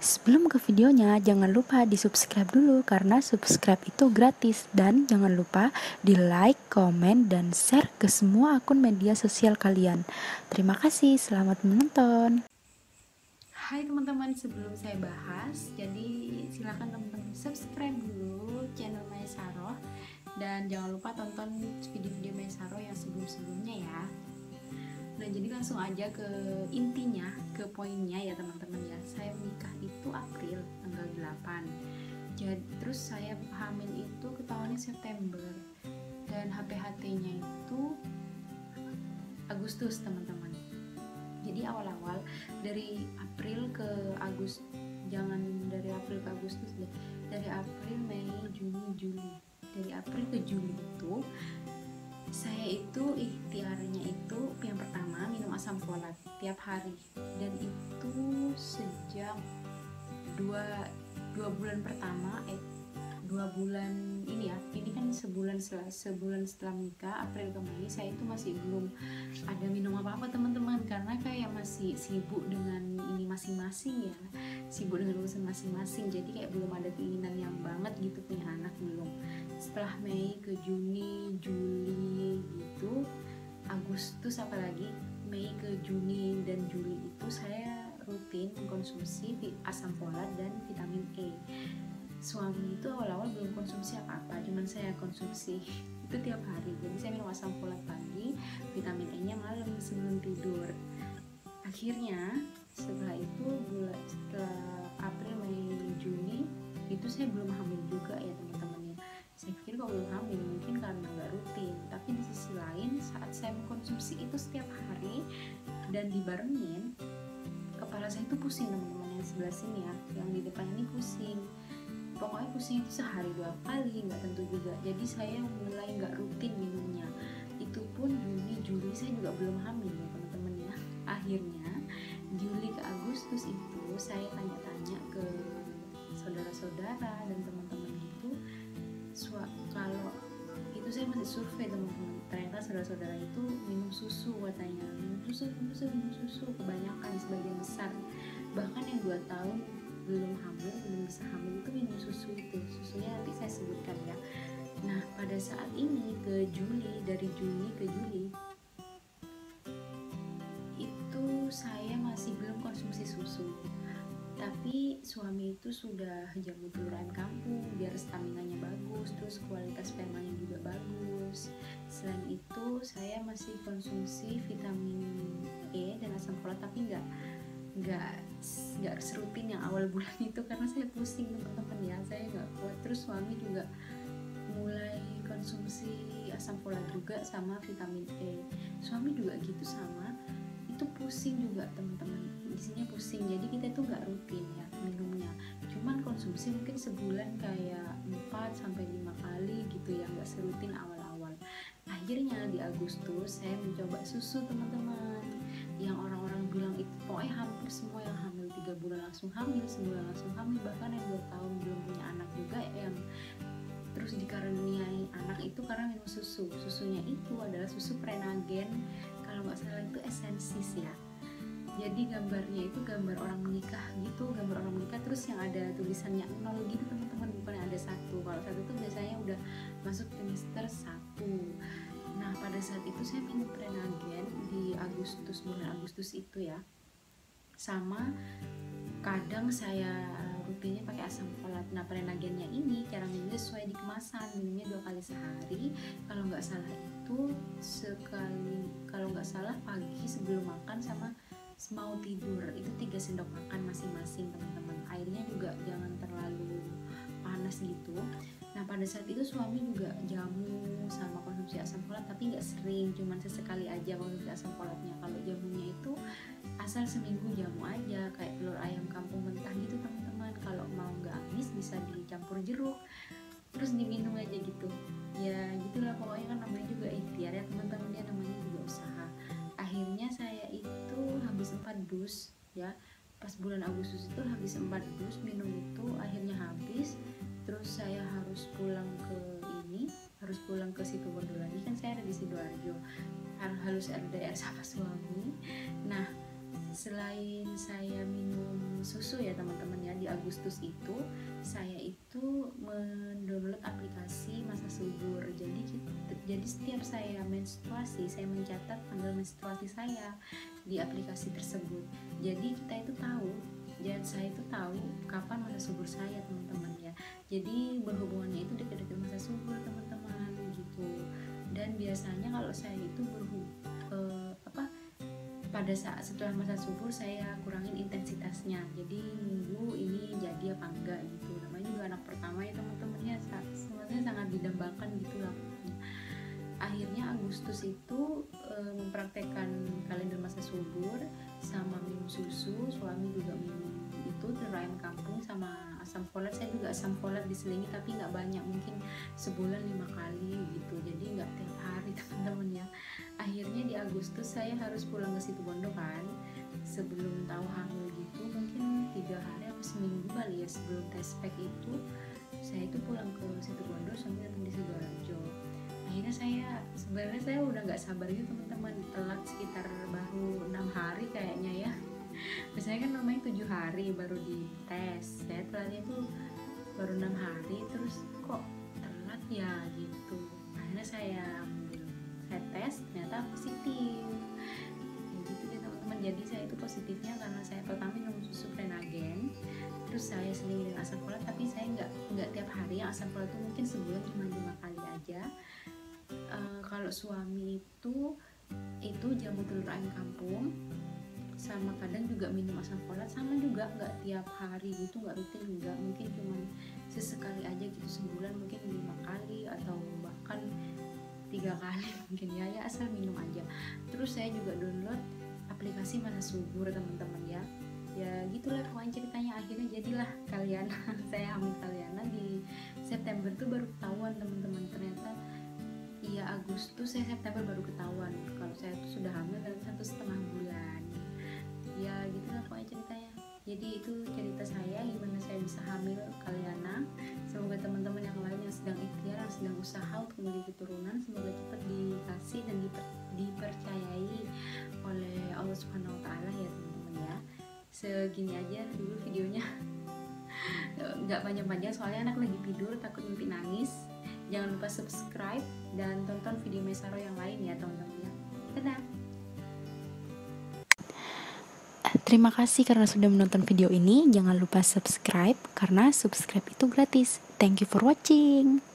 Sebelum ke videonya, jangan lupa di-subscribe dulu karena subscribe itu gratis. Dan jangan lupa di-like, komen, dan share ke semua akun media sosial kalian. Terima kasih, selamat menonton. Hai teman-teman, sebelum saya bahas, jadi silahkan teman-teman subscribe dulu channel Maya Saroh. Dan jangan lupa tonton video-video Maya Saroh yang sebelum-sebelumnya ya. Nah, jadi langsung aja ke intinya, ke poinnya ya teman-teman ya. Saya menikah itu April tanggal 8. Jadi terus saya hamil itu ketahuannya September. Dan HPHT-nya itu Agustus teman-teman. Jadi awal-awal dari April ke Agustus, jangan dari April ke Agustus deh, dari April, Mei, Juni, Juli. Dari April ke Juli itu saya itu ikhtiarnya itu yang pertama minum asam folat tiap hari, dan itu sejak dua bulan pertama 2 bulan ini ya, ini kan sebulan setelah menikah, April ke Mei, saya itu masih belum ada minum apa-apa teman-teman, karena kayak masih sibuk dengan ini masing-masing ya, sibuk dengan urusan masing-masing, jadi kayak belum ada keinginan yang banget gitu punya anak, belum. Setelah Mei ke Juni, Juli gitu, Agustus apalagi, Mei ke Juni dan Juli itu saya rutin mengkonsumsi asam folat dan vitamin E. Suami itu awal-awal belum konsumsi apa-apa, cuman saya konsumsi itu tiap hari. Jadi saya minum asam folat pagi, vitamin E nya malam sebelum tidur. Akhirnya setelah April, Mei, Juni itu saya belum hamil juga ya teman-teman ya. Saya pikir kalau belum hamil mungkin karena nggak rutin, tapi di sisi lain saat saya mengkonsumsi itu setiap hari dan dibarengin, kepala saya itu pusing teman-teman, yang sebelah sini ya, yang di depan ini pusing. Pokoknya pusing itu sehari 2 kali, nggak tentu juga. Jadi saya mulai nggak rutin minumnya. Itu pun Juni, Juli saya juga belum hamil ya teman-teman ya. Akhirnya Juli ke Agustus itu saya tanya-tanya ke saudara-saudara dan teman-teman gitu. Kalau itu saya masih survei teman-teman. Ternyata saudara-saudara itu minum susu katanya. Minum susu kebanyakan, sebagian besar. Bahkan yang 2 tahun belum bisa hamil itu minum susu, itu susunya nanti saya sebutkan ya. Nah, pada saat ini ke Juli, dari Juni ke Juli itu saya masih belum konsumsi susu, tapi suami itu sudah jamu tiduran kampung biar staminanya bagus, terus kualitas spermanya juga bagus. Selain itu saya masih konsumsi vitamin E dan asam folat, tapi nggak serutin yang awal bulan itu karena saya pusing teman-teman ya, saya nggak kuat. Terus suami juga mulai konsumsi asam folat juga sama vitamin E, suami juga gitu sama, itu pusing juga teman-teman, isinya pusing. Jadi kita tuh nggak rutin ya minumnya, cuman konsumsi mungkin sebulan kayak 4-5 kali gitu ya, nggak serutin awal-awal. Akhirnya di Agustus saya mencoba susu teman-teman, yang orang-orang bilang itu pokoknya hampir semua yang hamil 3 bulan langsung hamil, sebulan langsung hamil, bahkan yang 2 tahun belum punya anak juga yang terus dikaruniai anak itu karena minum susunya itu adalah susu Prenagen, kalau nggak salah itu Essensis ya. Jadi gambarnya itu gambar orang menikah gitu, gambar orang menikah, terus yang ada tulisannya 0 gitu teman-teman, bukan yang ada 1. Kalau 1 tuh biasanya udah masuk trimester 1. Nah, pada saat itu saya minum Prenagen di Agustus, bulan Agustus itu ya. Sama kadang saya rutinnya pakai asam folat. Nah, Prenagennya ini cara minumnya sesuai di kemasan, minumnya 2 kali sehari. Kalau nggak salah itu sekali, kalau nggak salah pagi sebelum makan sama mau tidur, itu 3 sendok makan masing-masing teman-teman. Airnya juga jangan terlalu panas gitu. Nah, pada saat itu suami juga jamu sama konsumsi asam folat, tapi nggak sering, cuman sesekali aja konsumsi asam folatnya. Kalau jamunya itu asal seminggu jamu aja, kayak telur ayam kampung mentah gitu teman-teman. Kalau mau nggak amis bisa dicampur jeruk terus diminum aja gitu ya, gitulah pokoknya. Kan namanya juga ikhtiar ya teman-teman ya, namanya juga usaha. Akhirnya saya itu habis 4 dus ya, pas bulan Agustus itu habis 4 dus minum itu, akhirnya habis. Terus saya harus pulang ke Situbondo lagi, kan saya ada di Sidoarjo, harus LDR sama suami. Nah, selain saya minum susu ya teman-teman ya, Agustus itu saya itu mendownload aplikasi masa subur. Jadi setiap saya menstruasi, saya mencatat tanggal menstruasi saya di aplikasi tersebut. Jadi kita itu tahu, dan saya itu tahu kapan masa subur saya, teman-teman ya. Jadi berhubungannya itu dekat-dekat masa subur, teman-teman, gitu. Dan biasanya kalau saya itu pada saat setelah masa subur saya kurangin intensitasnya, jadi nunggu ini jadi apa enggak gitu. Namanya juga anak pertama ya teman-teman ya, semuanya sangat didambakan gitu lah. Akhirnya Agustus itu mempraktekkan kalender masa subur sama minum susu, suami juga minum itu telur ayam kampung sama asam folat. Saya juga asam folat diselingi tapi nggak banyak, mungkin sebulan 5 kali gitu, jadi nggak tiap hari teman-teman ya. Akhirnya di Agustus saya harus pulang ke Situbondo kan, sebelum tahu hamil gitu, mungkin 3 hari atau seminggu kali ya sebelum tes pack itu saya itu pulang ke Situbondo sambil datang di Sidoarjo. Akhirnya sebenarnya saya udah nggak sabar gitu teman-teman, telat sekitar baru 6 hari kayaknya ya. Biasanya kan namanya 7 hari baru dites, saya telatnya tuh baru 6 hari, terus kok telat ya gitu. Akhirnya saya tes, ternyata positif ya gitu deh teman-teman. Jadi saya itu positifnya karena saya pertama minum susu Prenagen, terus saya selingi dengan asam folat, tapi saya nggak tiap hari. Yang asam folat itu mungkin sebulan cuma 5 kali aja. Kalau suami itu jamu telur ayam kampung, sama kadang juga minum asam folat, sama juga nggak tiap hari gitu, nggak rutin, nggak, mungkin cuma sesekali aja gitu sebulan, mungkin 5 kali atau bahkan 3 kali mungkin ya asal minum aja. Terus saya juga download aplikasi masa subur teman-teman ya gitulah pokoknya ceritanya. Akhirnya jadilah Kaliana saya hamil Kaliana di September tuh baru ketahuan teman-teman, ternyata iya Agustus, saya September baru ketahuan kalau saya tuh sudah hamil dalam 1,5 bulan ya gitulah pokoknya ceritanya. Jadi itu cerita saya gimana saya bisa hamil Kaliana. Semoga teman-teman yang lain yang sedang ikhtiar, yang sedang usaha untuk memiliki keturunan, semoga cepat dikasih dan dipercayai oleh Allah Subhanahu Wa Taala ya teman-teman ya. Segini aja dulu videonya, nggak panjang-panjang soalnya anak lagi tidur, takut mimpi nangis. Jangan lupa subscribe dan tonton video Mesaro yang lain ya teman-teman ya. Dadah. Terima kasih karena sudah menonton video ini. Jangan lupa subscribe karena subscribe itu gratis. Thank you for watching.